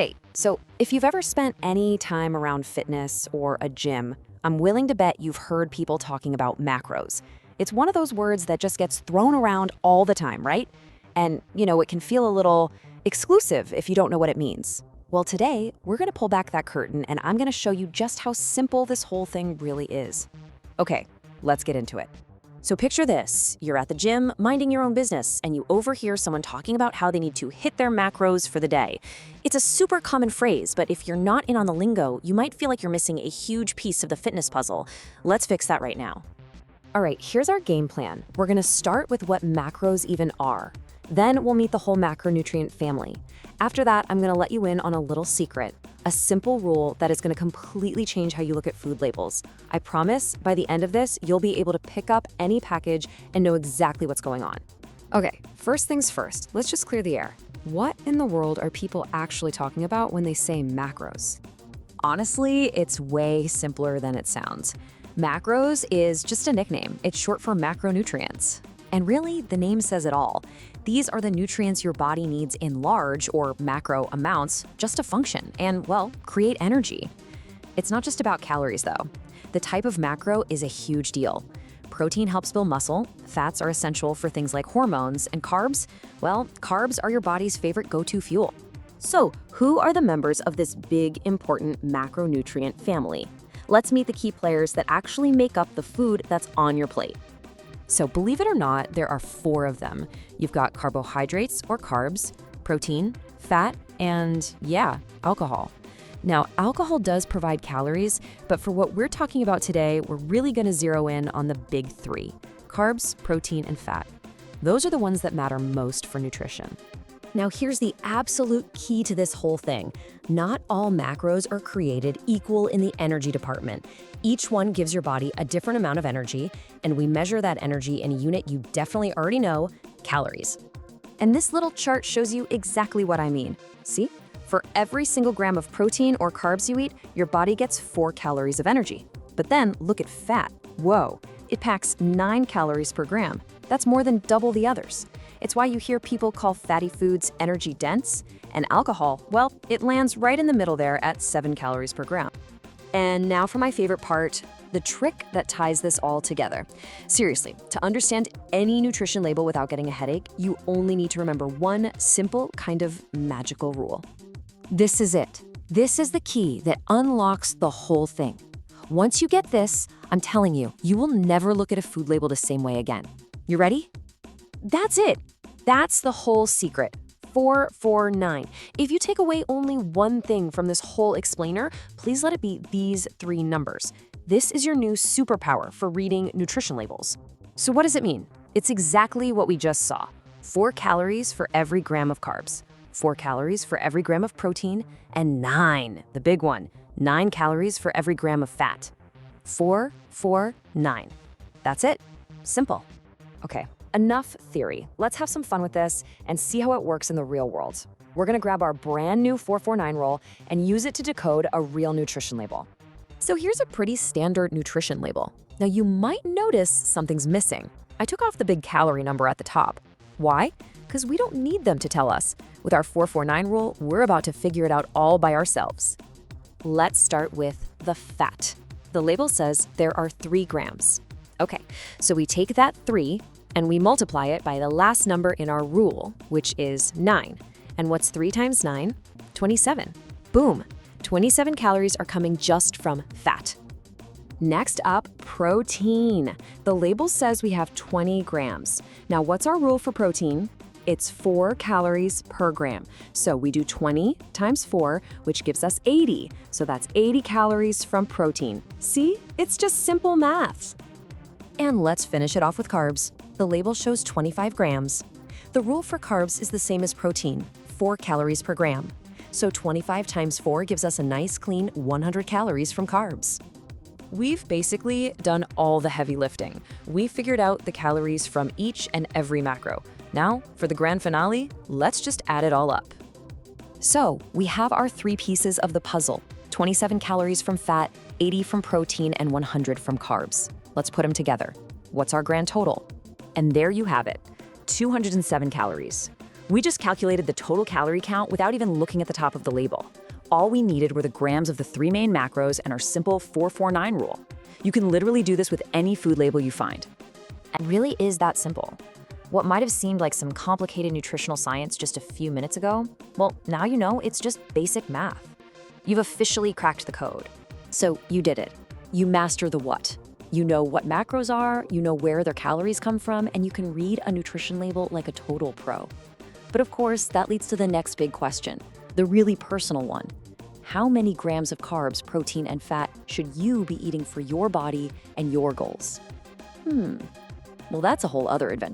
Hey, so if you've ever spent any time around fitness or a gym, I'm willing to bet you've heard people talking about macros. It's one of those words that just gets thrown around all the time, right? And, it can feel a little exclusive if you don't know what it means. Well, today, we're going to pull back that curtain and I'm going to show you just how simple this whole thing really is. Okay, let's get into it. So picture this, you're at the gym, minding your own business, and you overhear someone talking about how they need to hit their macros for the day. It's a super common phrase, but if you're not in on the lingo, you might feel like you're missing a huge piece of the fitness puzzle. Let's fix that right now. All right, here's our game plan. We're gonna start with what macros even are. Then we'll meet the whole macronutrient family. After that, I'm gonna let you in on a little secret, a simple rule that is gonna completely change how you look at food labels. I promise, by the end of this, you'll be able to pick up any package and know exactly what's going on. Okay, first things first, let's just clear the air. What in the world are people actually talking about when they say macros? Honestly, it's way simpler than it sounds. Macros is just a nickname. It's short for macronutrients. And really, the name says it all. These are the nutrients your body needs in large or macro amounts just to function and, well, create energy. It's not just about calories, though. The type of macro is a huge deal. Protein helps build muscle, fats are essential for things like hormones, and carbs, well, carbs are your body's favorite go-to fuel. So, who are the members of this big, important macronutrient family? Let's meet the key players that actually make up the food that's on your plate. So believe it or not, there are 4 of them. You've got carbohydrates or carbs, protein, fat, and alcohol. Now, alcohol does provide calories, but for what we're talking about today, we're really gonna zero in on the big 3, carbs, protein, and fat. Those are the ones that matter most for nutrition. Now, here's the absolute key to this whole thing. Not all macros are created equal in the energy department. Each one gives your body a different amount of energy, and we measure that energy in a unit you definitely already know, calories. And this little chart shows you exactly what I mean. See? For every single gram of protein or carbs you eat, your body gets 4 calories of energy. But then look at fat. Whoa, it packs 9 calories per gram. That's more than double the others. It's why you hear people call fatty foods energy dense, and alcohol, well, it lands right in the middle there at 7 calories per gram. And now for my favorite part, the trick that ties this all together. Seriously, to understand any nutrition label without getting a headache, you only need to remember one simple kind of magical rule. This is it. This is the key that unlocks the whole thing. Once you get this, I'm telling you, you will never look at a food label the same way again. You ready? That's it. That's the whole secret. 449. If you take away only one thing from this whole explainer, please let it be these 3 numbers. This is your new superpower for reading nutrition labels. So what does it mean? It's exactly what we just saw. 4 calories for every gram of carbs, 4 calories for every gram of protein, and 9, the big one, 9 calories for every gram of fat. 4, 4, 9. That's it. Simple. Okay. Enough theory. Let's have some fun with this and see how it works in the real world. We're gonna grab our brand new 449 roll and use it to decode a real nutrition label. So here's a pretty standard nutrition label. Now you might notice something's missing. I took off the big calorie number at the top. Why? Because we don't need them to tell us. With our 449 rule, we're about to figure it out all by ourselves. Let's start with the fat. The label says there are 3 grams. Okay, so we take that 3 and we multiply it by the last number in our rule, which is 9. And what's 3 times 9? 27. Boom! 27 calories are coming just from fat. Next up, protein. The label says we have 20 grams. Now, what's our rule for protein? It's 4 calories per gram. So we do 20 times 4, which gives us 80. So that's 80 calories from protein. See? It's just simple math. And let's finish it off with carbs. The label shows 25 grams. The rule for carbs is the same as protein, 4 calories per gram. So 25 times 4 gives us a nice clean 100 calories from carbs. We've basically done all the heavy lifting. We figured out the calories from each and every macro. Now, for the grand finale, let's just add it all up. So we have our 3 pieces of the puzzle, 27 calories from fat, 80 from protein, and 100 from carbs. Let's put them together. What's our grand total? And there you have it, 207 calories. We just calculated the total calorie count without even looking at the top of the label. All we needed were the grams of the 3 main macros and our simple 4-4-9 rule. You can literally do this with any food label you find. It really is that simple. What might have seemed like some complicated nutritional science just a few minutes ago, well, now you know it's just basic math. You've officially cracked the code. So you did it. You master the what. You know what macros are, you know where their calories come from, and you can read a nutrition label like a total pro. But of course, that leads to the next big question, the really personal one. How many grams of carbs, protein, and fat should you be eating for your body and your goals? Well, that's a whole other adventure.